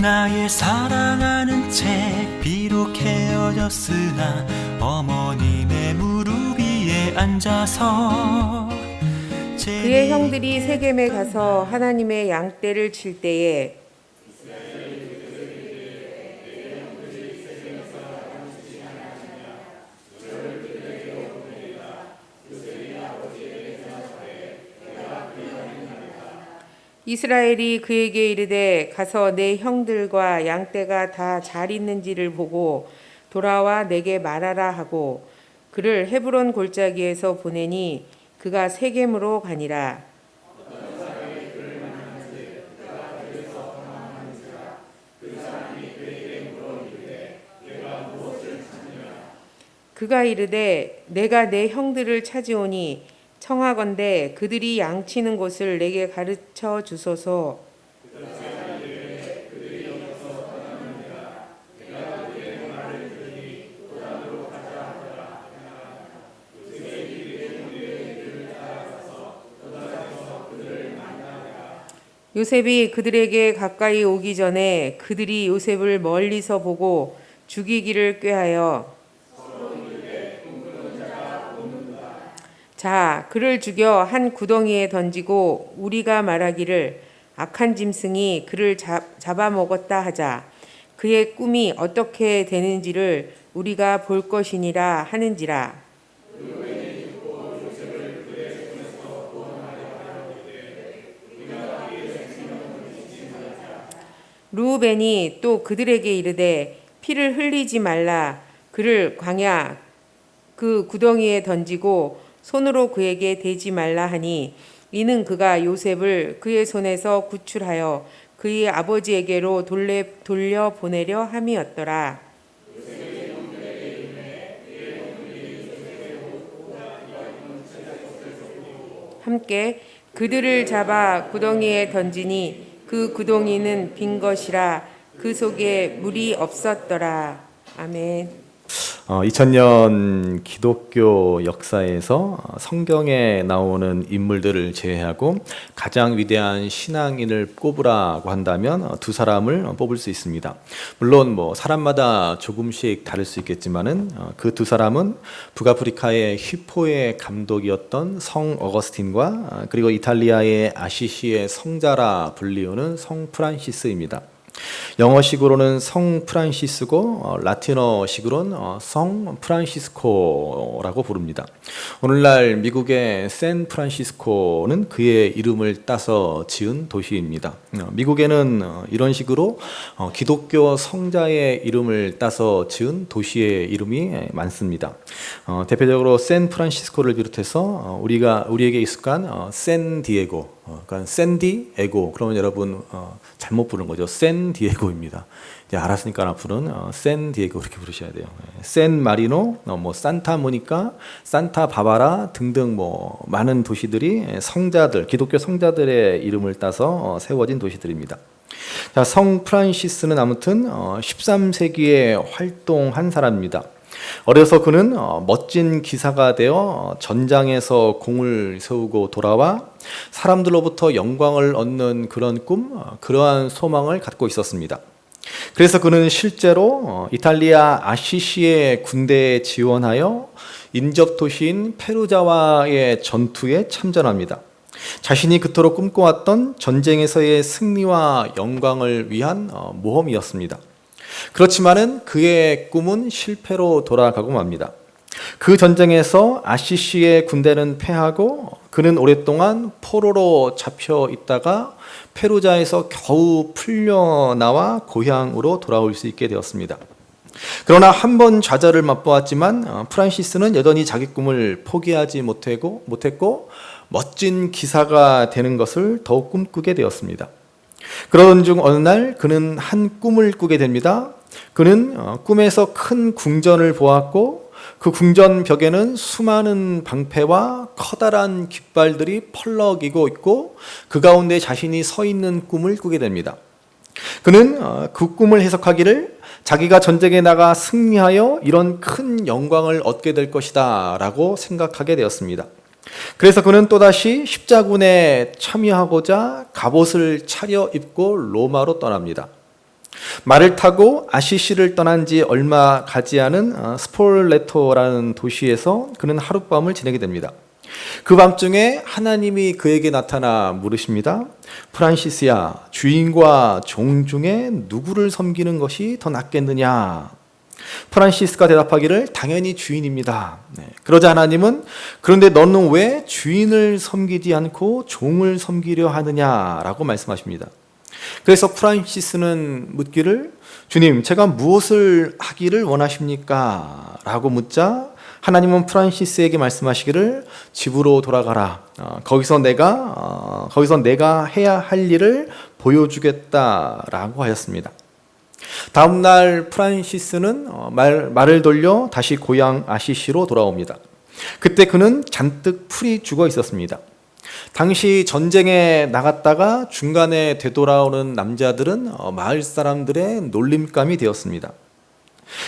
나의 사랑하는 채 비록 헤어졌으나 어머님의 무릎 위에 앉아서 그의 형들이 세겜에 가서 하나님의 양떼를 칠 때에 이스라엘이 그에게 이르되 가서 내 형들과 양떼가 다 잘 있는지를 보고 돌아와 내게 말하라 하고 그를 헤브론 골짜기에서 보내니 그가 세겜으로 가니라. 그가 이르되 내가 내 형들을 찾으오니 청하건대 그들이 양치는 곳을 내게 가르쳐 주소서. 요셉이 그들에게 가까이 오기 전에 그들이 요셉을 멀리서 보고 죽이기를 꾀하여 자, 그를 죽여 한 구덩이에 던지고 우리가 말하기를 악한 짐승이 그를 잡아먹었다 하자. 그의 꿈이 어떻게 되는지를 우리가 볼 것이니라 하는지라. 르우벤이 또 그들에게 이르되 피를 흘리지 말라. 그를 광야 그 구덩이에 던지고 손으로 그에게 대지 말라 하니 이는 그가 요셉을 그의 손에서 구출하여 그의 아버지에게로 돌려 보내려 함이었더라. 함께 그들을 잡아 구덩이에 던지니 그 구덩이는 빈 것이라 그 속에 물이 없었더라. 아멘. 2000년 기독교 역사에서 성경에 나오는 인물들을 제외하고 가장 위대한 신앙인을 꼽으라고 한다면 두 사람을 뽑을 수 있습니다. 물론 사람마다 조금씩 다를 수 있겠지만은 그 두 사람은 북아프리카의 휘포의 감독이었던 성 어거스틴과 그리고 이탈리아의 아시시의 성자라 불리우는 성 프란시스입니다. 영어식으로는 성 프란시스고 라틴어식으로는 성 프란시스코라고 부릅니다. 오늘날 미국의 샌프란시스코는 그의 이름을 따서 지은 도시입니다. 미국에는 이런 식으로 기독교 성자의 이름을 따서 지은 도시의 이름이 많습니다. 대표적으로 샌프란시스코를 비롯해서 우리에게 익숙한 샌디에고, 그러니까 샌디에고, 그러면 여러분 잘못 부른 거죠. 샌디에고입니다. 이제 알았으니까 앞으로는 샌디에고 그렇게 부르셔야 돼요. 샌마리노, 산타모니카, 산타바바라 등등 많은 도시들이 기독교 성자들의 이름을 따서 세워진 도시들입니다. 자, 성 프란시스는 아무튼 13세기에 활동한 사람입니다. 어려서 그는 멋진 기사가 되어 전장에서 공을 세우고 돌아와 사람들로부터 영광을 얻는 그런 그러한 소망을 갖고 있었습니다. 그래서 그는 실제로 이탈리아 아시시의 군대에 지원하여 인접 도시인 페루자와의 전투에 참전합니다. 자신이 그토록 꿈꿔왔던 전쟁에서의 승리와 영광을 위한 모험이었습니다. 그렇지만은 그의 꿈은 실패로 돌아가고 맙니다. 그 전쟁에서 아시시의 군대는 패하고 그는 오랫동안 포로로 잡혀 있다가 페루자에서 겨우 풀려나와 고향으로 돌아올 수 있게 되었습니다. 그러나 한 번 좌절을 맛보았지만 프란시스는 여전히 자기 꿈을 포기하지 못했고 멋진 기사가 되는 것을 더욱 꿈꾸게 되었습니다. 그러던 중 어느 날 그는 한 꿈을 꾸게 됩니다. 그는 꿈에서 큰 궁전을 보았고 그 궁전 벽에는 수많은 방패와 커다란 깃발들이 펄럭이고 있고 그 가운데 자신이 서 있는 꿈을 꾸게 됩니다. 그는 그 꿈을 해석하기를 자기가 전쟁에 나가 승리하여 이런 큰 영광을 얻게 될 것이다 라고 생각하게 되었습니다. 그래서 그는 또다시 십자군에 참여하고자 갑옷을 차려입고 로마로 떠납니다. 말을 타고 아시시를 떠난 지 얼마 가지 않은 스폴레토라는 도시에서 그는 하룻밤을 지내게 됩니다. 그 밤중에 하나님이 그에게 나타나 물으십니다. 프란시스야, 주인과 종 중에 누구를 섬기는 것이 더 낫겠느냐? 프란시스가 대답하기를 당연히 주인입니다. 그러자 하나님은 그런데 너는 왜 주인을 섬기지 않고 종을 섬기려 하느냐라고 말씀하십니다. 그래서 프란시스는 묻기를 주님, 제가 무엇을 하기를 원하십니까? 라고 묻자 하나님은 프란시스에게 말씀하시기를 집으로 돌아가라. 거기서 내가 해야 할 일을 보여주겠다라고 하였습니다. 다음 날 프란시스는 말을 돌려 다시 고향 아시시로 돌아옵니다. 그때 그는 잔뜩 풀이 죽어 있었습니다. 당시 전쟁에 나갔다가 중간에 되돌아오는 남자들은 마을 사람들의 놀림감이 되었습니다.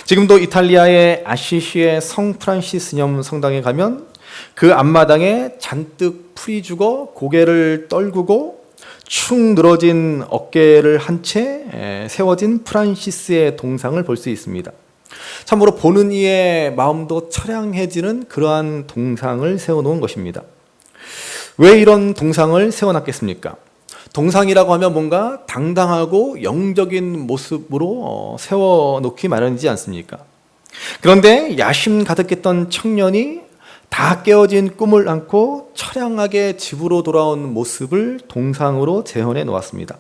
지금도 이탈리아의 아시시의 성 프란시스념 성당에 가면 그 앞마당에 잔뜩 풀이 죽어 고개를 떨구고 축 늘어진 어깨를 한 채 세워진 프란시스의 동상을 볼 수 있습니다. 참으로 보는 이의 마음도 처량해지는 그러한 동상을 세워놓은 것입니다. 왜 이런 동상을 세워놨겠습니까? 동상이라고 하면 뭔가 당당하고 영적인 모습으로 세워놓기 마련이지 않습니까? 그런데 야심 가득했던 청년이 다 깨어진 꿈을 안고 처량하게 집으로 돌아온 모습을 동상으로 재현해 놓았습니다.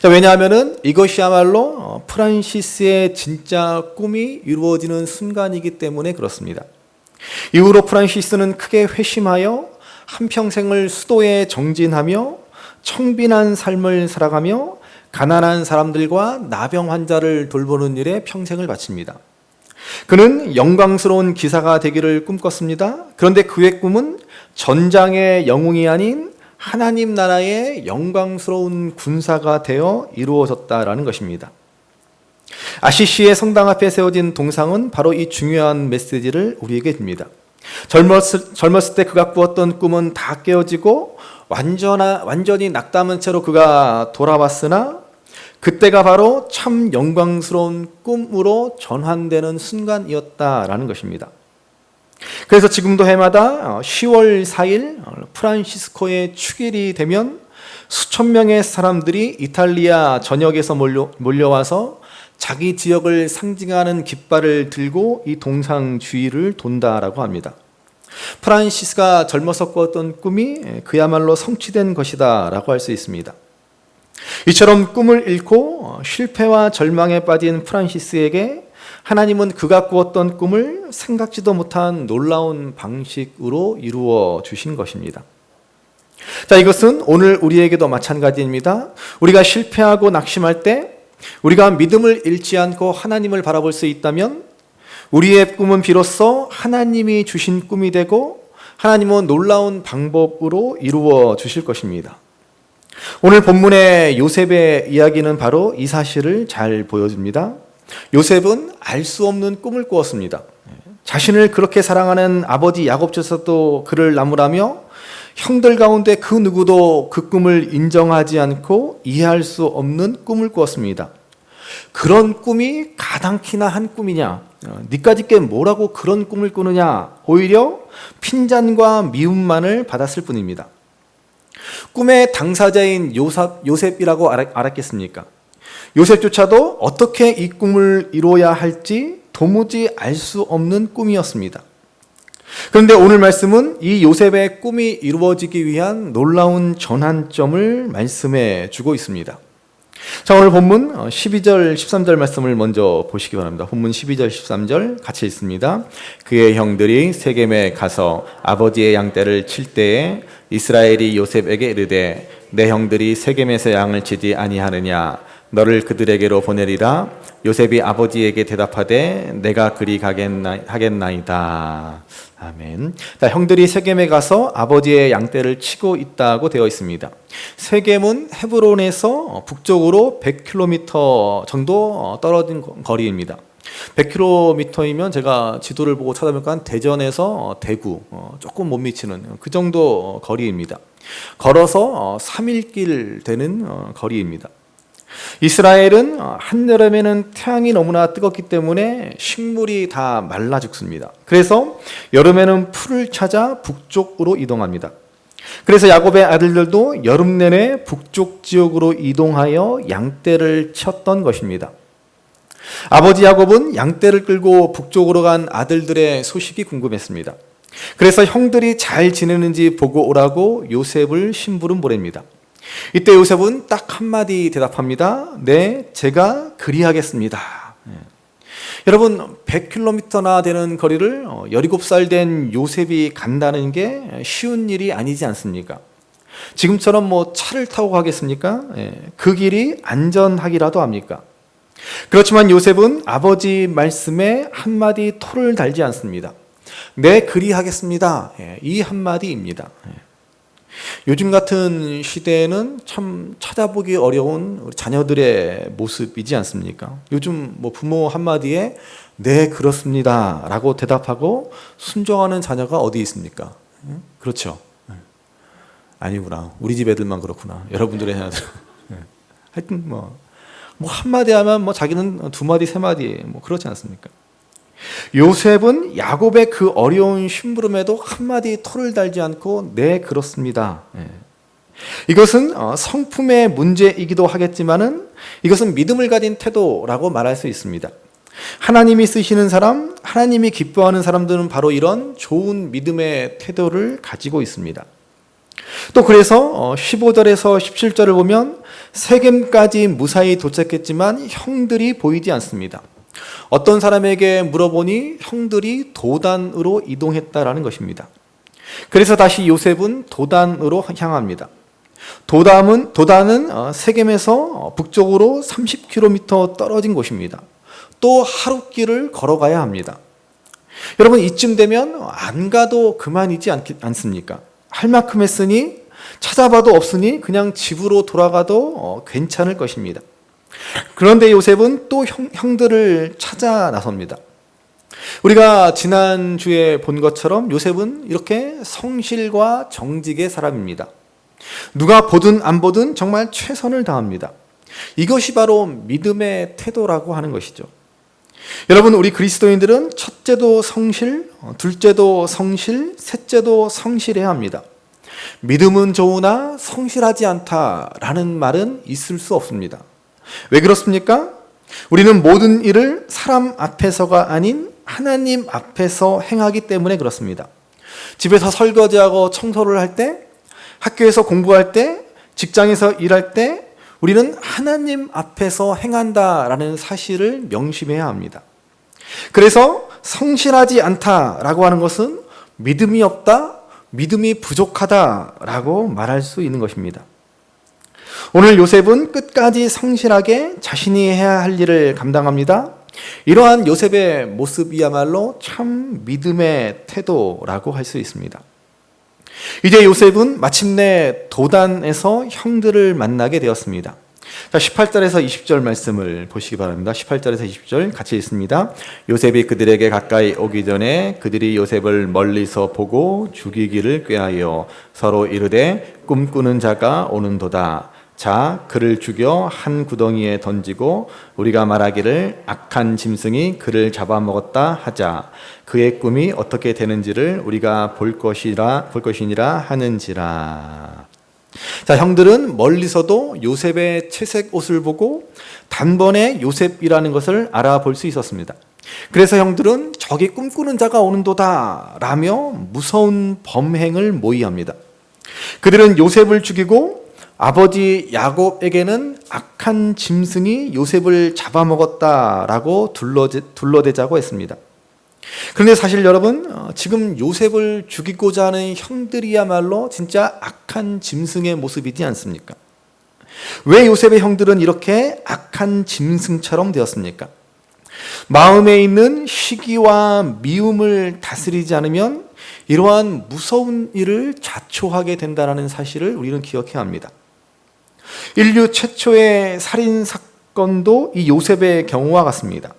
왜냐하면 이것이야말로 프란시스의 진짜 꿈이 이루어지는 순간이기 때문에 그렇습니다. 이후로 프란시스는 크게 회심하여 한평생을 수도에 정진하며 청빈한 삶을 살아가며 가난한 사람들과 나병 환자를 돌보는 일에 평생을 바칩니다. 그는 영광스러운 기사가 되기를 꿈꿨습니다. 그런데 그의 꿈은 전장의 영웅이 아닌 하나님 나라의 영광스러운 군사가 되어 이루어졌다라는 것입니다. 아시시의 성당 앞에 세워진 동상은 바로 이 중요한 메시지를 우리에게 줍니다. 젊었을 때 그가 꾸었던 꿈은 다 깨어지고 완전히 낙담한 채로 그가 돌아왔으나 그때가 바로 참 영광스러운 꿈으로 전환되는 순간이었다라는 것입니다. 그래서 지금도 해마다 10월 4일 프란시스코의 축일이 되면 수천 명의 사람들이 이탈리아 전역에서 몰려와서 자기 지역을 상징하는 깃발을 들고 이 동상 주위를 돈다라고 합니다. 프란시스가 젊어서 꾸었던 꿈이 그야말로 성취된 것이다 라고 할 수 있습니다. 이처럼 꿈을 잃고 실패와 절망에 빠진 프란시스에게 하나님은 그가 꾸었던 꿈을 생각지도 못한 놀라운 방식으로 이루어 주신 것입니다. 자, 이것은 오늘 우리에게도 마찬가지입니다. 우리가 실패하고 낙심할 때 우리가 믿음을 잃지 않고 하나님을 바라볼 수 있다면 우리의 꿈은 비로소 하나님이 주신 꿈이 되고 하나님은 놀라운 방법으로 이루어 주실 것입니다. 오늘 본문의 요셉의 이야기는 바로 이 사실을 잘 보여줍니다. 요셉은 알 수 없는 꿈을 꾸었습니다. 자신을 그렇게 사랑하는 아버지 야곱조차도 그를 나무라며 형들 가운데 그 누구도 그 꿈을 인정하지 않고 이해할 수 없는 꿈을 꾸었습니다. 그런 꿈이 가당키나 한 꿈이냐? 니까짓게 뭐라고 그런 꿈을 꾸느냐? 오히려 핀잔과 미움만을 받았을 뿐입니다. 꿈의 당사자인 요셉이라고 알았겠습니까? 요셉조차도 어떻게 이 꿈을 이루어야 할지 도무지 알 수 없는 꿈이었습니다. 그런데 오늘 말씀은 이 요셉의 꿈이 이루어지기 위한 놀라운 전환점을 말씀해 주고 있습니다. 자, 오늘 본문 12절 13절 말씀을 먼저 보시기 바랍니다. 본문 12절 13절 같이 읽습니다. 그의 형들이 세겜에 가서 아버지의 양떼를 칠 때에 이스라엘이 요셉에게 이르되 내 형들이 세겜에서 양을 치지 아니하느냐 너를 그들에게로 보내리라. 요셉이 아버지에게 대답하되 내가 그리 하겠나이다. 아멘. 자, 형들이 세겜에 가서 아버지의 양떼를 치고 있다고 되어 있습니다. 세겜은 헤브론에서 북쪽으로 100km 정도 떨어진 거리입니다. 100km이면 제가 지도를 보고 찾아보니까 대전에서 대구 조금 못 미치는 그 정도 거리입니다. 걸어서 3일길 되는 거리입니다. 이스라엘은 한여름에는 태양이 너무나 뜨겁기 때문에 식물이 다 말라 죽습니다. 그래서 여름에는 풀을 찾아 북쪽으로 이동합니다. 그래서 야곱의 아들들도 여름 내내 북쪽 지역으로 이동하여 양떼를 쳤던 것입니다. 아버지 야곱은 양떼를 끌고 북쪽으로 간 아들들의 소식이 궁금했습니다. 그래서 형들이 잘 지내는지 보고 오라고 요셉을 심부름 보냅니다. 이때 요셉은 딱 한마디 대답합니다. 네, 제가 그리하겠습니다. 여러분, 100km나 되는 거리를 17살 된 요셉이 간다는 게 쉬운 일이 아니지 않습니까? 지금처럼 차를 타고 가겠습니까? 그 길이 안전하기라도 합니까? 그렇지만 요셉은 아버지 말씀에 한마디 토를 달지 않습니다. 네, 그리하겠습니다. 이 한마디입니다. 요즘 같은 시대에는 참 찾아보기 어려운 우리 자녀들의 모습이지 않습니까? 요즘 부모 한마디에 네, 그렇습니다 라고 대답하고 순종하는 자녀가 어디 있습니까? 그렇죠. 아니구나. 우리 집 애들만 그렇구나. 여러분들의 자녀들. 하여튼 한마디 하면 자기는 두 마디, 세 마디 그렇지 않습니까? 요셉은 야곱의 그 어려운 심부름에도 한마디 토를 달지 않고 네, 그렇습니다. 이것은 성품의 문제이기도 하겠지만은 이것은 믿음을 가진 태도라고 말할 수 있습니다. 하나님이 쓰시는 사람, 하나님이 기뻐하는 사람들은 바로 이런 좋은 믿음의 태도를 가지고 있습니다. 또 그래서 15절에서 17절을 보면 세겜까지 무사히 도착했지만 형들이 보이지 않습니다. 어떤 사람에게 물어보니 형들이 도단으로 이동했다라는 것입니다. 그래서 다시 요셉은 도단으로 향합니다. 도단은 세겜에서 북쪽으로 30km 떨어진 곳입니다. 또 하룻길을 걸어가야 합니다. 여러분, 이쯤 되면 안 가도 그만이지 않습니까? 할 만큼 했으니 찾아봐도 없으니 그냥 집으로 돌아가도 괜찮을 것입니다. 그런데 요셉은 또 형들을 찾아 나섭니다. 우리가 지난주에 본 것처럼 요셉은 이렇게 성실과 정직의 사람입니다. 누가 보든 안 보든 정말 최선을 다합니다. 이것이 바로 믿음의 태도라고 하는 것이죠. 여러분, 우리 그리스도인들은 첫째도 성실, 둘째도 성실, 셋째도 성실해야 합니다. 믿음은 좋으나 성실하지 않다라는 말은 있을 수 없습니다. 왜 그렇습니까? 우리는 모든 일을 사람 앞에서가 아닌 하나님 앞에서 행하기 때문에 그렇습니다. 집에서 설거지하고 청소를 할 때, 학교에서 공부할 때, 직장에서 일할 때 우리는 하나님 앞에서 행한다라는 사실을 명심해야 합니다. 그래서 성실하지 않다라고 하는 것은 믿음이 없다, 믿음이 부족하다라고 말할 수 있는 것입니다. 오늘 요셉은 끝까지 성실하게 자신이 해야 할 일을 감당합니다. 이러한 요셉의 모습이야말로 참 믿음의 태도라고 할 수 있습니다. 이제 요셉은 마침내 도단에서 형들을 만나게 되었습니다. 자, 18절에서 20절 말씀을 보시기 바랍니다. 18절에서 20절 같이 읽습니다. 요셉이 그들에게 가까이 오기 전에 그들이 요셉을 멀리서 보고 죽이기를 꾀하여 서로 이르되 꿈꾸는 자가 오는도다. 자, 그를 죽여 한 구덩이에 던지고 우리가 말하기를 악한 짐승이 그를 잡아먹었다 하자. 그의 꿈이 어떻게 되는지를 우리가 볼 것이니라 하는지라. 자, 형들은 멀리서도 요셉의 채색 옷을 보고 단번에 요셉이라는 것을 알아볼 수 있었습니다. 그래서 형들은 저기 꿈꾸는 자가 오는도다 라며 무서운 범행을 모의합니다. 그들은 요셉을 죽이고 아버지 야곱에게는 악한 짐승이 요셉을 잡아먹었다라고 둘러대자고 했습니다. 그런데 사실 여러분, 지금 요셉을 죽이고자 하는 형들이야말로 진짜 악한 짐승의 모습이지 않습니까? 왜 요셉의 형들은 이렇게 악한 짐승처럼 되었습니까? 마음에 있는 시기와 미움을 다스리지 않으면 이러한 무서운 일을 자초하게 된다는 사실을 우리는 기억해야 합니다. 인류 최초의 살인 사건도 이 요셉의 경우와 같습니다.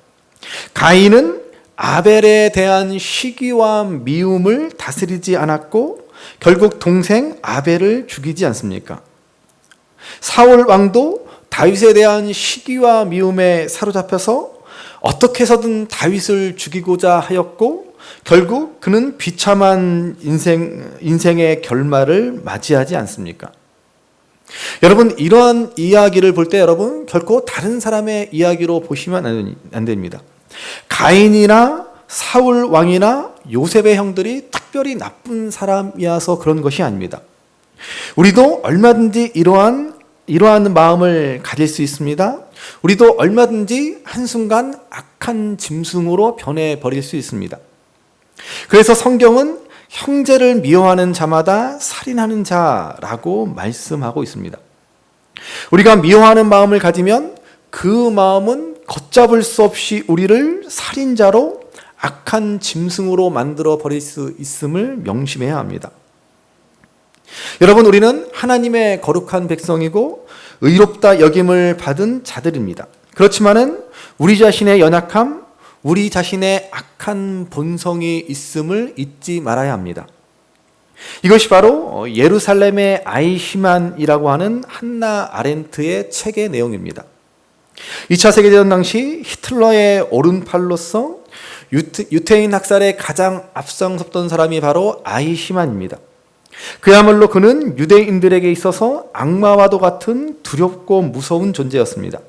가인은 아벨에 대한 시기와 미움을 다스리지 않았고 결국 동생 아벨을 죽이지 않습니까? 사울 왕도 다윗에 대한 시기와 미움에 사로잡혀서 어떻게 해서든 다윗을 죽이고자 하였고 결국 그는 비참한 인생의 결말을 맞이하지 않습니까? 여러분, 이러한 이야기를 볼 때 여러분 결코 다른 사람의 이야기로 보시면 안 됩니다. 가인이나 사울 왕이나 요셉의 형들이 특별히 나쁜 사람이어서 그런 것이 아닙니다. 우리도 얼마든지 이러한 마음을 가질 수 있습니다. 우리도 얼마든지 한순간 악한 짐승으로 변해버릴 수 있습니다. 그래서 성경은 형제를 미워하는 자마다 살인하는 자라고 말씀하고 있습니다. 우리가 미워하는 마음을 가지면 그 마음은 걷잡을 수 없이 우리를 살인자로 악한 짐승으로 만들어 버릴 수 있음을 명심해야 합니다. 여러분, 우리는 하나님의 거룩한 백성이고 의롭다 여김을 받은 자들입니다. 그렇지만은 우리 자신의 연약함, 우리 자신의 악한 본성이 있음을 잊지 말아야 합니다. 이것이 바로 예루살렘의 아이히만이라고 하는 한나 아렌트의 책의 내용입니다. 2차 세계대전 당시 히틀러의 오른팔로서 유태인 학살에 가장 앞장섰던 사람이 바로 아이히만입니다. 그야말로 그는 유대인들에게 있어서 악마와도 같은 두렵고 무서운 존재였습니다.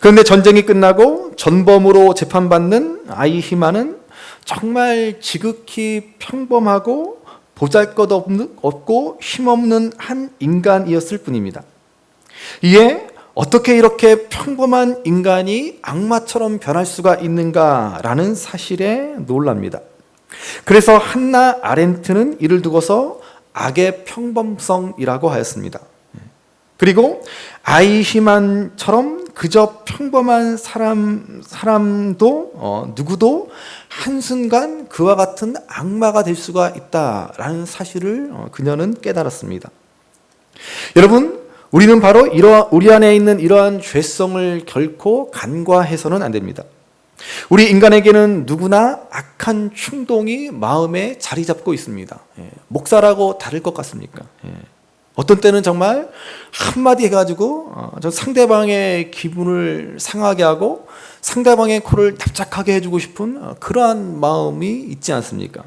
그런데 전쟁이 끝나고 전범으로 재판받는 아이히만은 정말 지극히 평범하고 보잘것없고 힘없는 한 인간이었을 뿐입니다. 이에 어떻게 이렇게 평범한 인간이 악마처럼 변할 수가 있는가라는 사실에 놀랍니다. 그래서 한나 아렌트는 이를 두고서 악의 평범성이라고 하였습니다. 그리고 아이히만처럼 그저 평범한 사람도 누구도 한순간 그와 같은 악마가 될 수가 있다라는 사실을 그녀는 깨달았습니다. 여러분, 우리는 바로 우리 안에 있는 이러한 죄성을 결코 간과해서는 안 됩니다. 우리 인간에게는 누구나 악한 충동이 마음에 자리 잡고 있습니다. 목사라고 다를 것 같습니까? 어떤 때는 정말 한마디 해가지고 상대방의 기분을 상하게 하고 상대방의 코를 납작하게 해주고 싶은 그러한 마음이 있지 않습니까?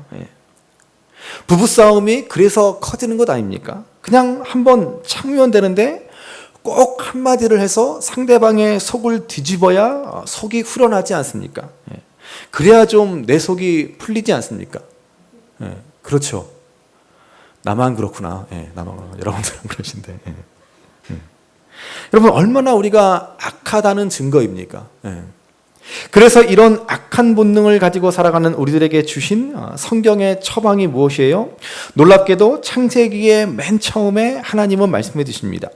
부부싸움이 그래서 커지는 것 아닙니까? 그냥 한번 참으면 되는데 꼭 한마디를 해서 상대방의 속을 뒤집어야 속이 후련하지 않습니까? 그래야 좀 내 속이 풀리지 않습니까? 그렇죠. 나만 그렇구나. 여러분들은 그러신데. 여러분, 얼마나 우리가 악하다는 증거입니까? 그래서 이런 악한 본능을 가지고 살아가는 우리들에게 주신 성경의 처방이 무엇이에요? 놀랍게도 창세기의 맨 처음에 하나님은 말씀해 주십니다.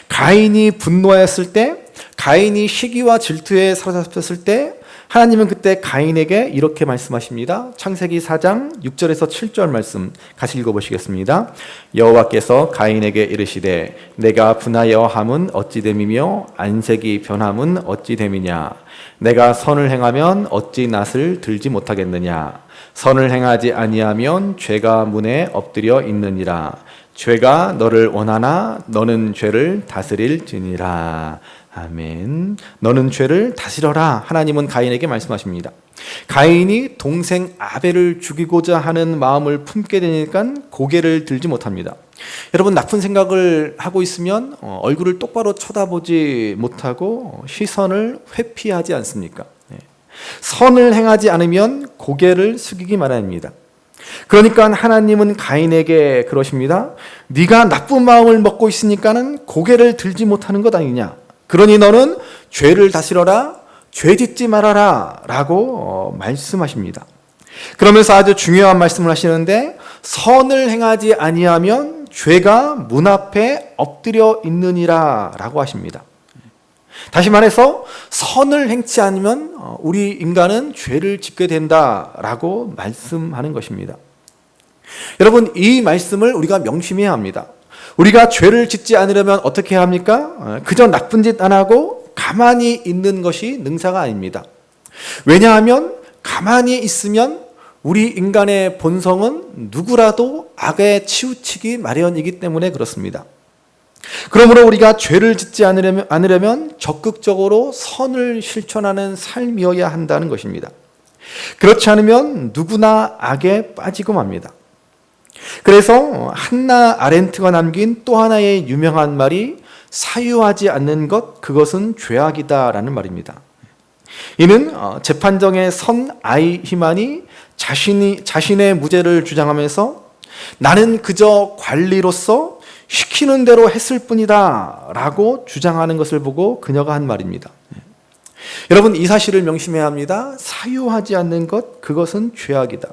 가인이 분노하였을 때, 가인이 시기와 질투에 사로잡혔을 때 하나님은 그때 가인에게 이렇게 말씀하십니다. 창세기 4장 6절에서 7절 말씀 같이 읽어보시겠습니다. 여호와께서 가인에게 이르시되 내가 분하여 함은 어찌 됨이며 안색이 변함은 어찌 됨이냐. 내가 선을 행하면 어찌 낫을 들지 못하겠느냐. 선을 행하지 아니하면 죄가 문에 엎드려 있느니라. 죄가 너를 원하나 너는 죄를 다스릴지니라. 아멘. 너는 죄를 다스려라. 하나님은 가인에게 말씀하십니다. 가인이 동생 아벨을 죽이고자 하는 마음을 품게 되니까 고개를 들지 못합니다. 여러분, 나쁜 생각을 하고 있으면 얼굴을 똑바로 쳐다보지 못하고 시선을 회피하지 않습니까? 선을 행하지 않으면 고개를 숙이기 마련입니다. 그러니까 하나님은 가인에게 그러십니다. 네가 나쁜 마음을 먹고 있으니까는 고개를 들지 못하는 것 아니냐. 그러니 너는 죄를 다스려라, 죄 짓지 말아라 라고 말씀하십니다. 그러면서 아주 중요한 말씀을 하시는데 선을 행하지 아니하면 죄가 문 앞에 엎드려 있느니라 라고 하십니다. 다시 말해서 선을 행치 않으면 우리 인간은 죄를 짓게 된다라고 말씀하는 것입니다. 여러분, 이 말씀을 우리가 명심해야 합니다. 우리가 죄를 짓지 않으려면 어떻게 해야 합니까? 그저 나쁜 짓 안 하고 가만히 있는 것이 능사가 아닙니다. 왜냐하면 가만히 있으면 우리 인간의 본성은 누구라도 악에 치우치기 마련이기 때문에 그렇습니다. 그러므로 우리가 죄를 짓지 않으려면 적극적으로 선을 실천하는 삶이어야 한다는 것입니다. 그렇지 않으면 누구나 악에 빠지고 맙니다. 그래서 한나 아렌트가 남긴 또 하나의 유명한 말이 사유하지 않는 것, 그것은 죄악이다라는 말입니다. 이는 재판정의 선 아이히만이 자신의 무죄를 주장하면서 나는 그저 관리로서 시키는 대로 했을 뿐이다 라고 주장하는 것을 보고 그녀가 한 말입니다. 여러분, 이 사실을 명심해야 합니다. 사유하지 않는 것, 그것은 죄악이다.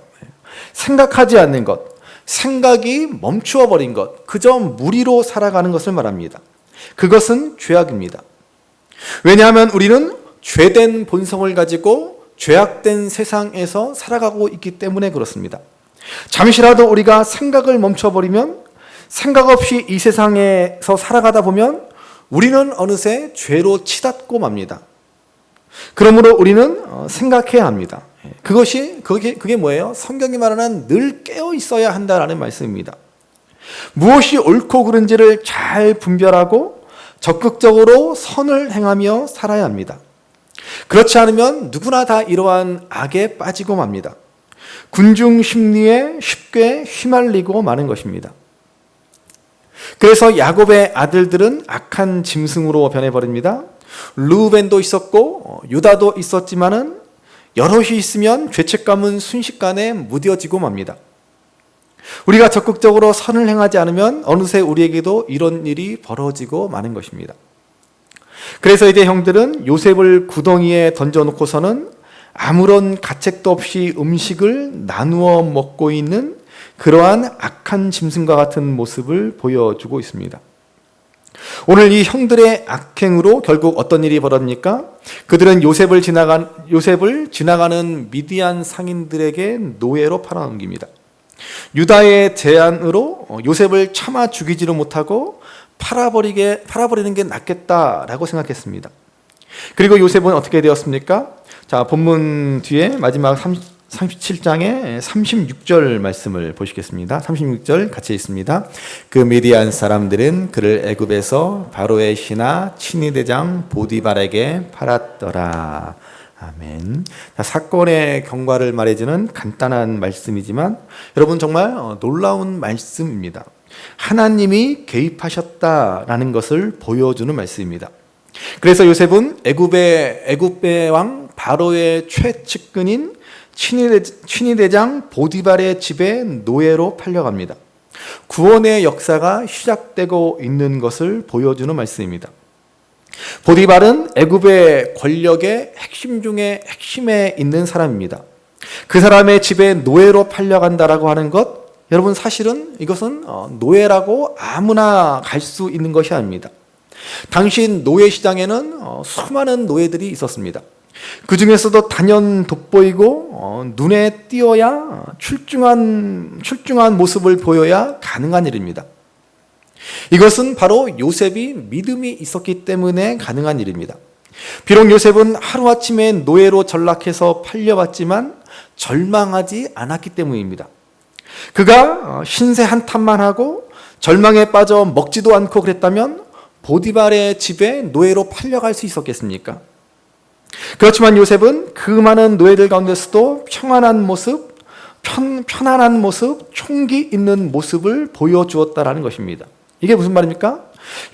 생각하지 않는 것, 생각이 멈추어 버린 것, 그저 무리로 살아가는 것을 말합니다. 그것은 죄악입니다. 왜냐하면 우리는 죄된 본성을 가지고 죄악된 세상에서 살아가고 있기 때문에 그렇습니다. 잠시라도 우리가 생각을 멈춰버리면, 생각 없이 이 세상에서 살아가다 보면 우리는 어느새 죄로 치닫고 맙니다. 그러므로 우리는 생각해야 합니다. 그게 뭐예요? 성경이 말하는 늘 깨어 있어야 한다라는 말씀입니다. 무엇이 옳고 그른지를 잘 분별하고 적극적으로 선을 행하며 살아야 합니다. 그렇지 않으면 누구나 다 이러한 악에 빠지고 맙니다. 군중 심리에 쉽게 휘말리고 마는 것입니다. 그래서 야곱의 아들들은 악한 짐승으로 변해버립니다. 르우벤도 있었고 유다도 있었지만은 여럿이 있으면 죄책감은 순식간에 무뎌지고 맙니다. 우리가 적극적으로 선을 행하지 않으면 어느새 우리에게도 이런 일이 벌어지고 마는 것입니다. 그래서 이제 형들은 요셉을 구덩이에 던져놓고서는 아무런 가책도 없이 음식을 나누어 먹고 있는 그러한 악한 짐승과 같은 모습을 보여주고 있습니다. 오늘 이 형들의 악행으로 결국 어떤 일이 벌어집니까? 그들은 요셉을 지나가는 미디안 상인들에게 노예로 팔아넘깁니다. 유다의 제안으로 요셉을 차마 죽이지를 못하고 팔아버리는 게 낫겠다라고 생각했습니다. 그리고 요셉은 어떻게 되었습니까? 자, 본문 뒤에 마지막 37장의 36절 말씀을 보시겠습니다. 36절 같이 읽습니다. 그 미디안 사람들은 그를 애굽에서 바로의 신하 친위대장 보디발에게 팔았더라. 아멘. 사건의 경과를 말해주는 간단한 말씀이지만 여러분 정말 놀라운 말씀입니다. 하나님이 개입하셨다라는 것을 보여주는 말씀입니다. 그래서 요셉은 애굽의 왕 바로의 최측근인 친위대장 보디발의 집에 노예로 팔려갑니다. 구원의 역사가 시작되고 있는 것을 보여주는 말씀입니다. 보디발은 애굽의 권력의 핵심 중에 핵심에 있는 사람입니다. 그 사람의 집에 노예로 팔려간다라고 하는 것, 여러분 사실은 이것은 노예라고 아무나 갈 수 있는 것이 아닙니다. 당시 노예 시장에는 수많은 노예들이 있었습니다. 그 중에서도 단연 돋보이고 눈에 띄어야 출중한 모습을 보여야 가능한 일입니다. 이것은 바로 요셉이 믿음이 있었기 때문에 가능한 일입니다. 비록 요셉은 하루아침에 노예로 전락해서 팔려왔지만 절망하지 않았기 때문입니다. 그가 신세 한탄만 하고 절망에 빠져 먹지도 않고 그랬다면 보디발의 집에 노예로 팔려갈 수 있었겠습니까? 그렇지만 요셉은 그 많은 노예들 가운데서도 평안한 모습, 편안한 모습, 총기 있는 모습을 보여주었다라는 것입니다. 이게 무슨 말입니까?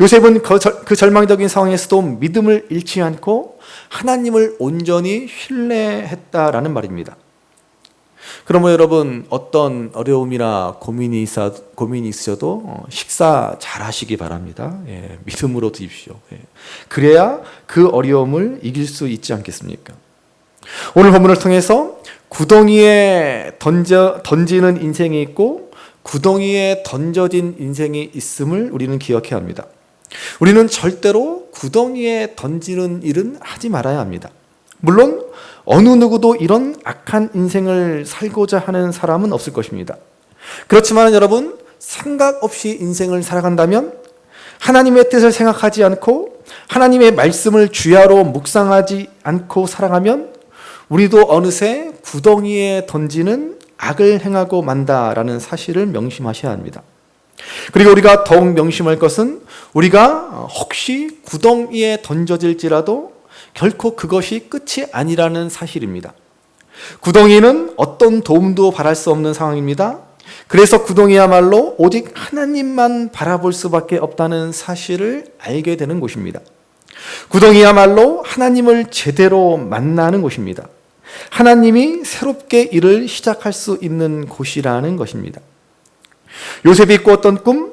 요셉은 그 절망적인 상황에서도 믿음을 잃지 않고 하나님을 온전히 신뢰했다라는 말입니다. 그러므로 여러분 어떤 어려움이나 고민이 있으셔도 식사 잘 하시기 바랍니다. 믿음으로 드십시오. 그래야 그 어려움을 이길 수 있지 않겠습니까? 오늘 본문을 통해서 구덩이에 던지는 인생이 있고 구덩이에 던져진 인생이 있음을 우리는 기억해야 합니다. 우리는 절대로 구덩이에 던지는 일은 하지 말아야 합니다. 물론 어느 누구도 이런 악한 인생을 살고자 하는 사람은 없을 것입니다. 그렇지만 여러분, 생각 없이 인생을 살아간다면 하나님의 뜻을 생각하지 않고 하나님의 말씀을 주야로 묵상하지 않고 살아가면 우리도 어느새 구덩이에 던지는 악을 행하고 만다라는 사실을 명심하셔야 합니다. 그리고 우리가 더욱 명심할 것은 우리가 혹시 구덩이에 던져질지라도 결코 그것이 끝이 아니라는 사실입니다. 구덩이는 어떤 도움도 바랄 수 없는 상황입니다. 그래서 구덩이야말로 오직 하나님만 바라볼 수밖에 없다는 사실을 알게 되는 곳입니다. 구덩이야말로 하나님을 제대로 만나는 곳입니다. 하나님이 새롭게 일을 시작할 수 있는 곳이라는 것입니다. 요셉이 꾸었던 꿈,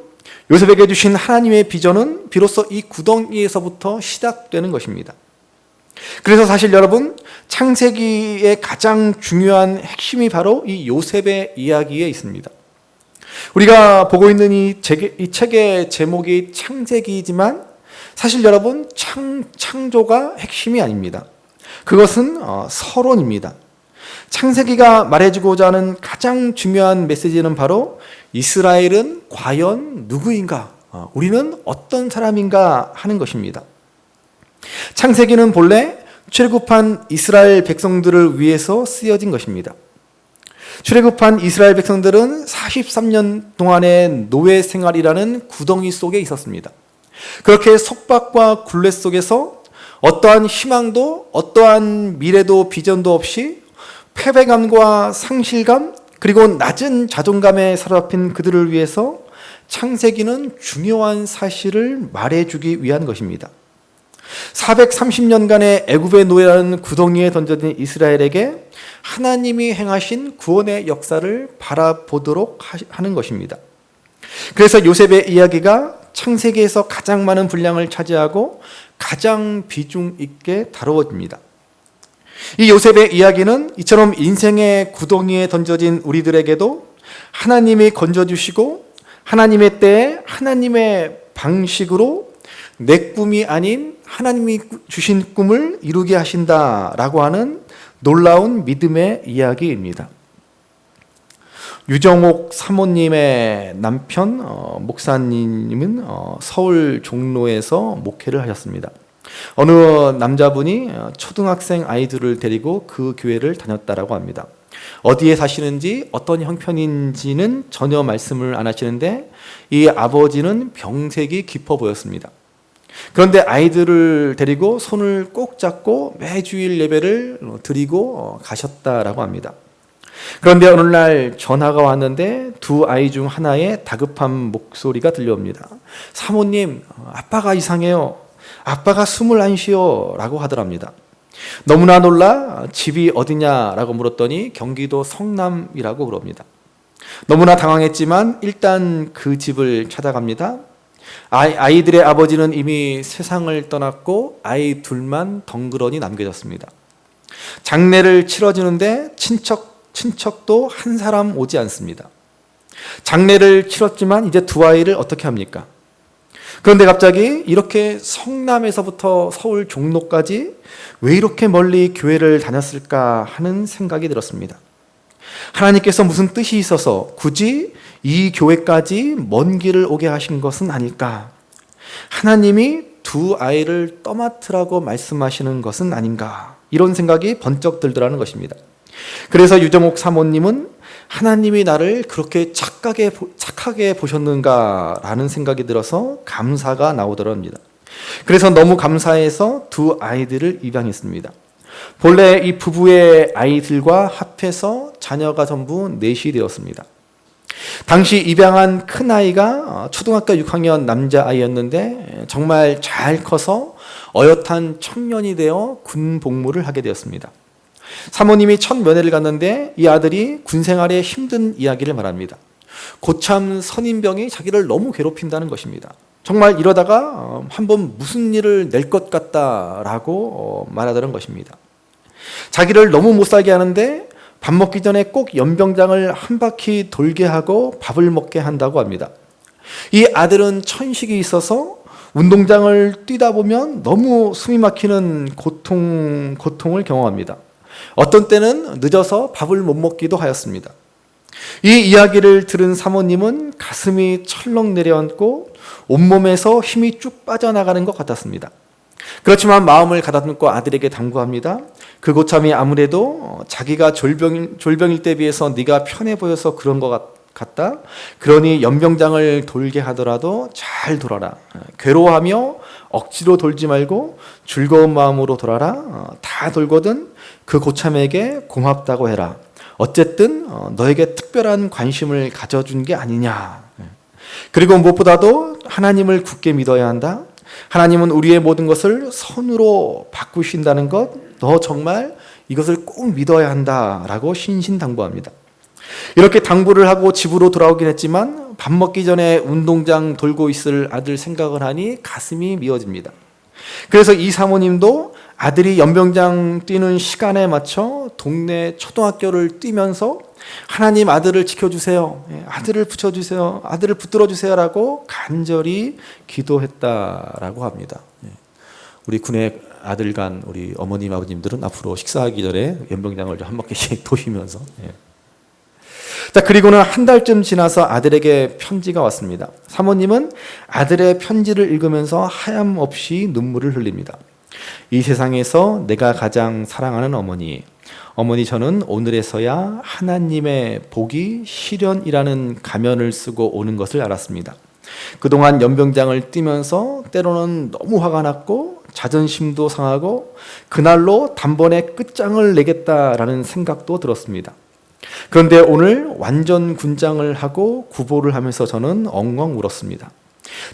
요셉에게 주신 하나님의 비전은 비로소 이 구덩이에서부터 시작되는 것입니다. 그래서 사실 여러분, 창세기의 가장 중요한 핵심이 바로 이 요셉의 이야기에 있습니다. 우리가 보고 있는 이 책의 제목이 창세기이지만 사실 여러분, 창조가 핵심이 아닙니다. 그것은 서론입니다. 창세기가 말해주고자 하는 가장 중요한 메시지는 바로 이스라엘은 과연 누구인가? 우리는 어떤 사람인가 하는 것입니다. 창세기는 본래 출애굽한 이스라엘 백성들을 위해서 쓰여진 것입니다. 출애굽한 이스라엘 백성들은 43년 동안의 노예 생활이라는 구덩이 속에 있었습니다. 그렇게 속박과 굴레 속에서 어떠한 희망도 어떠한 미래도 비전도 없이 패배감과 상실감 그리고 낮은 자존감에 사로잡힌 그들을 위해서 창세기는 중요한 사실을 말해주기 위한 것입니다. 430년간의 애굽의 노예라는 구덩이에 던져진 이스라엘에게 하나님이 행하신 구원의 역사를 바라보도록 하는 것입니다. 그래서 요셉의 이야기가 창세기에서 가장 많은 분량을 차지하고 가장 비중 있게 다루어집니다. 이 요셉의 이야기는 이처럼 인생의 구덩이에 던져진 우리들에게도 하나님이 건져주시고 하나님의 때에 하나님의 방식으로 내 꿈이 아닌 하나님이 주신 꿈을 이루게 하신다라고 하는 놀라운 믿음의 이야기입니다. 유정옥 사모님의 남편 목사님은 서울 종로에서 목회를 하셨습니다. 어느 남자분이 초등학생 아이들을 데리고 그 교회를 다녔다라고 합니다. 어디에 사시는지 어떤 형편인지는 전혀 말씀을 안 하시는데 이 아버지는 병색이 깊어 보였습니다. 그런데 아이들을 데리고 손을 꼭 잡고 매주일 예배를 드리고 가셨다라고 합니다. 그런데 어느 날 전화가 왔는데 두 아이 중 하나의 다급한 목소리가 들려옵니다. 사모님, 아빠가 이상해요. 아빠가 숨을 안 쉬어 라고 하더랍니다. 너무나 놀라 집이 어디냐라고 물었더니 경기도 성남이라고 그럽니다. 너무나 당황했지만 일단 그 집을 찾아갑니다. 아이들의 아버지는 이미 세상을 떠났고 아이 둘만 덩그러니 남겨졌습니다. 장례를 치러주는데 친척도 한 사람 오지 않습니다. 장례를 치렀지만 이제 두 아이를 어떻게 합니까? 그런데 갑자기 이렇게 성남에서부터 서울 종로까지 왜 이렇게 멀리 교회를 다녔을까 하는 생각이 들었습니다. 하나님께서 무슨 뜻이 있어서 굳이 이 교회까지 먼 길을 오게 하신 것은 아닐까? 하나님이 두 아이를 떠맡으라고 말씀하시는 것은 아닌가? 이런 생각이 번쩍 들더라는 것입니다. 그래서 유정옥 사모님은 하나님이 나를 그렇게 착하게 보셨는가라는 생각이 들어서 감사가 나오더랍니다. 그래서 너무 감사해서 두 아이들을 입양했습니다. 본래 이 부부의 아이들과 합해서 자녀가 전부 넷이 되었습니다. 당시 입양한 큰아이가 초등학교 6학년 남자아이였는데 정말 잘 커서 어엿한 청년이 되어 군 복무를 하게 되었습니다. 사모님이 첫 면회를 갔는데 이 아들이 군 생활의 힘든 이야기를 말합니다. 고참 선임병이 자기를 너무 괴롭힌다는 것입니다. 정말 이러다가 한번 무슨 일을 낼 것 같다라고 말하더란 것입니다. 자기를 너무 못 살게 하는데 밥 먹기 전에 꼭 연병장을 한 바퀴 돌게 하고 밥을 먹게 한다고 합니다. 이 아들은 천식이 있어서 운동장을 뛰다 보면 너무 숨이 막히는 고통을 경험합니다. 어떤 때는 늦어서 밥을 못 먹기도 하였습니다. 이 이야기를 들은 사모님은 가슴이 철렁 내려앉고 온몸에서 힘이 쭉 빠져나가는 것 같았습니다. 그렇지만 마음을 가다듬고 아들에게 당부합니다. 그 고참이 아무래도 자기가 졸병일 때 비해서 네가 편해 보여서 그런 것 같다. 그러니 연병장을 돌게 하더라도 잘 돌아라. 괴로워하며 억지로 돌지 말고 즐거운 마음으로 돌아라. 다 돌거든 그 고참에게 고맙다고 해라. 어쨌든 너에게 특별한 관심을 가져준 게 아니냐. 그리고 무엇보다도 하나님을 굳게 믿어야 한다. 하나님은 우리의 모든 것을 선으로 바꾸신다는 것, 너 정말 이것을 꼭 믿어야 한다라고 신신당부합니다. 이렇게 당부를 하고 집으로 돌아오긴 했지만 밥 먹기 전에 운동장 돌고 있을 아들 생각을 하니 가슴이 미어집니다. 그래서 이 사모님도 아들이 연병장 뛰는 시간에 맞춰 동네 초등학교를 뛰면서 하나님 아들을 지켜주세요. 아들을 붙여주세요. 아들을 붙들어주세요. 라고 간절히 기도했다라고 합니다. 우리 군의 아들 간 우리 어머님 아버님들은 앞으로 식사하기 전에 연병장을 한 바퀴씩 도시면서 자, 그리고는 한 달쯤 지나서 아들에게 편지가 왔습니다. 사모님은 아들의 편지를 읽으면서 하염없이 눈물을 흘립니다. 이 세상에서 내가 가장 사랑하는 어머니 저는 오늘에서야 하나님의 복이 실현이라는 가면을 쓰고 오는 것을 알았습니다. 그동안 연병장을 뛰면서 때로는 너무 화가 났고 자존심도 상하고 그날로 단번에 끝장을 내겠다라는 생각도 들었습니다. 그런데 오늘 완전 군장을 하고 구보를 하면서 저는 엉엉 울었습니다.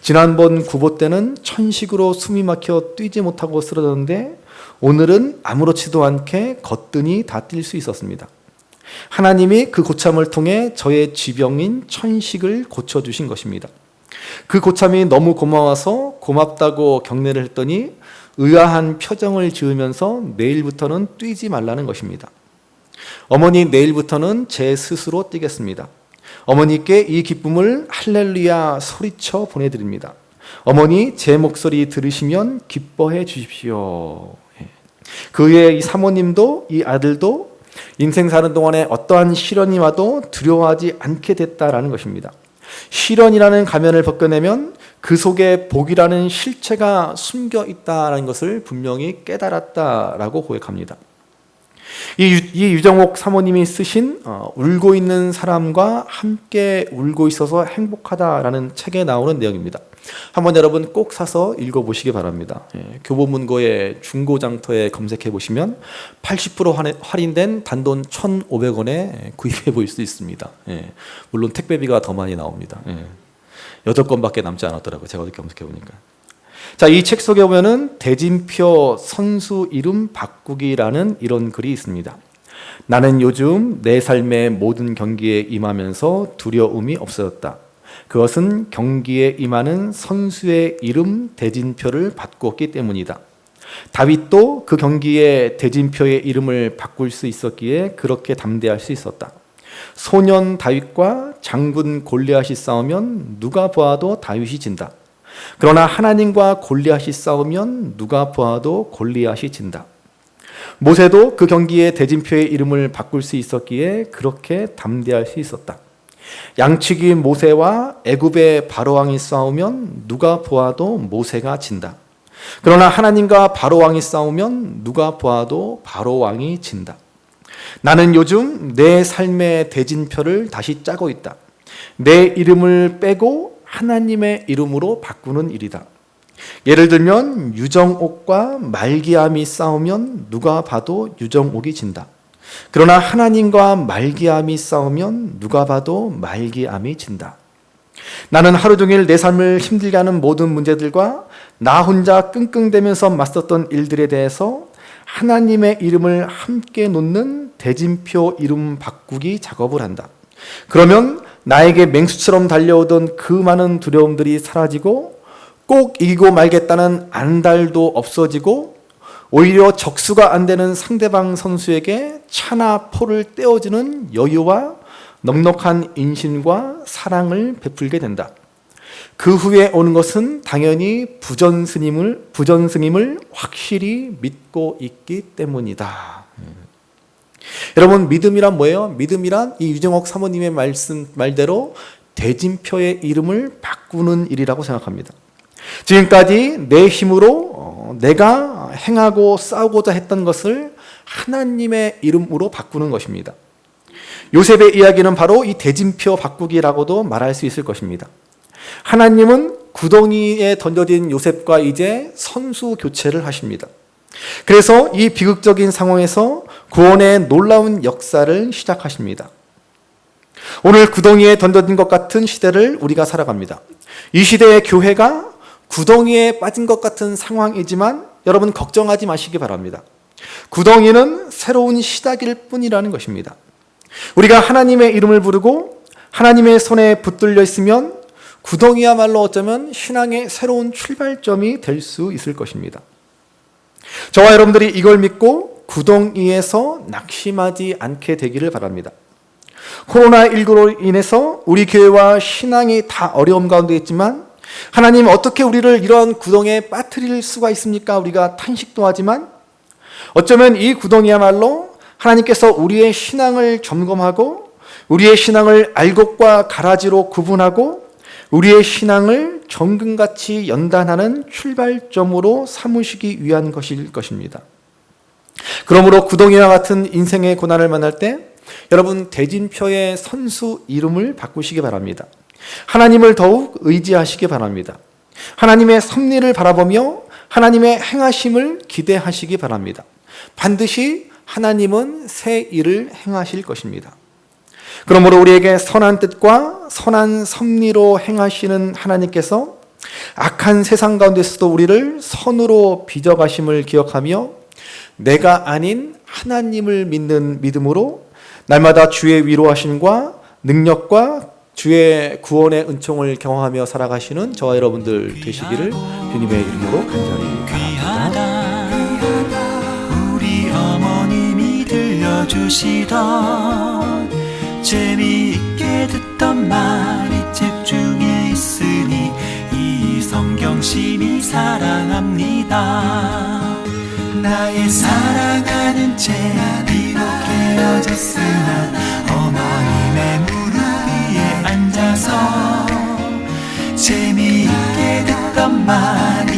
지난번 구보 때는 천식으로 숨이 막혀 뛰지 못하고 쓰러졌는데 오늘은 아무렇지도 않게 거뜬히 다 뛸 수 있었습니다. 하나님이 그 고참을 통해 저의 지병인 천식을 고쳐주신 것입니다. 그 고참이 너무 고마워서 고맙다고 격려를 했더니 의아한 표정을 지으면서 내일부터는 뛰지 말라는 것입니다. 어머니, 내일부터는 제 스스로 뛰겠습니다. 어머니께 이 기쁨을 할렐루야 소리쳐 보내드립니다. 어머니, 제 목소리 들으시면 기뻐해 주십시오. 그 후에 이 사모님도 이 아들도 인생 사는 동안에 어떠한 시련이 와도 두려워하지 않게 됐다라는 것입니다. 시련이라는 가면을 벗겨내면 그 속에 복이라는 실체가 숨겨 있다는 것을 분명히 깨달았다라고 고백합니다. 이 유정옥 사모님이 쓰신 울고 있는 사람과 함께 울고 있어서 행복하다라는 책에 나오는 내용입니다. 한번 여러분 꼭 사서 읽어보시기 바랍니다. 교보문고의 중고장터에 검색해 보시면 80% 할인된 단돈 1,500원에 구입해 볼 수 있습니다. 물론 택배비가 더 많이 나옵니다. 8권밖에 남지 않았더라고요. 제가 어저께 검색해 보니까. 자, 이 책 속에 보면은 대진표 선수 이름 바꾸기라는 이런 글이 있습니다. 나는 요즘 내 삶의 모든 경기에 임하면서 두려움이 없어졌다. 그것은 경기에 임하는 선수의 이름 대진표를 바꿨기 때문이다. 다윗도 그 경기에 대진표의 이름을 바꿀 수 있었기에 그렇게 담대할 수 있었다. 소년 다윗과 장군 골리앗이 싸우면 누가 보아도 다윗이 진다. 그러나 하나님과 골리앗이 싸우면 누가 보아도 골리앗이 진다. 모세도 그 경기에 대진표의 이름을 바꿀 수 있었기에 그렇게 담대할 수 있었다. 양치기 모세와 애굽의 바로왕이 싸우면 누가 보아도 모세가 진다. 그러나 하나님과 바로왕이 싸우면 누가 보아도 바로왕이 진다. 나는 요즘 내 삶의 대진표를 다시 짜고 있다. 내 이름을 빼고 하나님의 이름으로 바꾸는 일이다. 예를 들면 유정옥과 말기암이 싸우면 누가 봐도 유정옥이 진다. 그러나 하나님과 말기암이 싸우면 누가 봐도 말기암이 진다. 나는 하루 종일 내 삶을 힘들게 하는 모든 문제들과 나 혼자 끙끙대면서 맞섰던 일들에 대해서 하나님의 이름을 함께 놓는 대진표 이름 바꾸기 작업을 한다. 그러면 나에게 맹수처럼 달려오던 그 많은 두려움들이 사라지고 꼭 이기고 말겠다는 안달도 없어지고 오히려 적수가 안 되는 상대방 선수에게 차나 포를 떼어주는 여유와 넉넉한 인심과 사랑을 베풀게 된다. 그 후에 오는 것은 당연히 부전승임을 확실히 믿고 있기 때문이다. 여러분, 믿음이란 뭐예요? 믿음이란 이 유정옥 사모님의 말대로 대진표의 이름을 바꾸는 일이라고 생각합니다. 지금까지 내 힘으로 내가 행하고 싸우고자 했던 것을 하나님의 이름으로 바꾸는 것입니다. 요셉의 이야기는 바로 이 대진표 바꾸기라고도 말할 수 있을 것입니다. 하나님은 구덩이에 던져진 요셉과 이제 선수 교체를 하십니다. 그래서 이 비극적인 상황에서 구원의 놀라운 역사를 시작하십니다. 오늘 구덩이에 던져진 것 같은 시대를 우리가 살아갑니다. 이 시대의 교회가 구덩이에 빠진 것 같은 상황이지만 여러분 걱정하지 마시기 바랍니다. 구덩이는 새로운 시작일 뿐이라는 것입니다. 우리가 하나님의 이름을 부르고 하나님의 손에 붙들려 있으면 구덩이야말로 어쩌면 신앙의 새로운 출발점이 될 수 있을 것입니다. 저와 여러분들이 이걸 믿고 구덩이에서 낙심하지 않게 되기를 바랍니다. 코로나19로 인해서 우리 교회와 신앙이 다 어려움 가운데 있지만 하나님 어떻게 우리를 이러한 구덩이에 빠뜨릴 수가 있습니까? 우리가 탄식도 하지만 어쩌면 이 구덩이야말로 하나님께서 우리의 신앙을 점검하고 우리의 신앙을 알곡과 가라지로 구분하고 우리의 신앙을 정금같이 연단하는 출발점으로 삼으시기 위한 것일 것입니다. 그러므로 구덩이와 같은 인생의 고난을 만날 때 여러분 대진표의 선수 이름을 바꾸시기 바랍니다. 하나님을 더욱 의지하시기 바랍니다. 하나님의 섭리를 바라보며 하나님의 행하심을 기대하시기 바랍니다. 반드시 하나님은 새 일을 행하실 것입니다. 그러므로 우리에게 선한 뜻과 선한 섭리로 행하시는 하나님께서 악한 세상 가운데서도 우리를 선으로 빚어가심을 기억하며 내가 아닌 하나님을 믿는 믿음으로 날마다 주의 위로하심과 능력과 주의 구원의 은총을 경험하며 살아가시는 저와 여러분들 되시기를 주님의 이름으로 간절히 바랍니다. 우리 어머님이 들려주시던 재미있게 듣던 말이 책 중에 있으니 이 성경심이 사랑합니다. 나의 사랑하는 책 비록 헤어졌으나 어머님의 무릎 위에 앉아서 재미있게 듣던 말이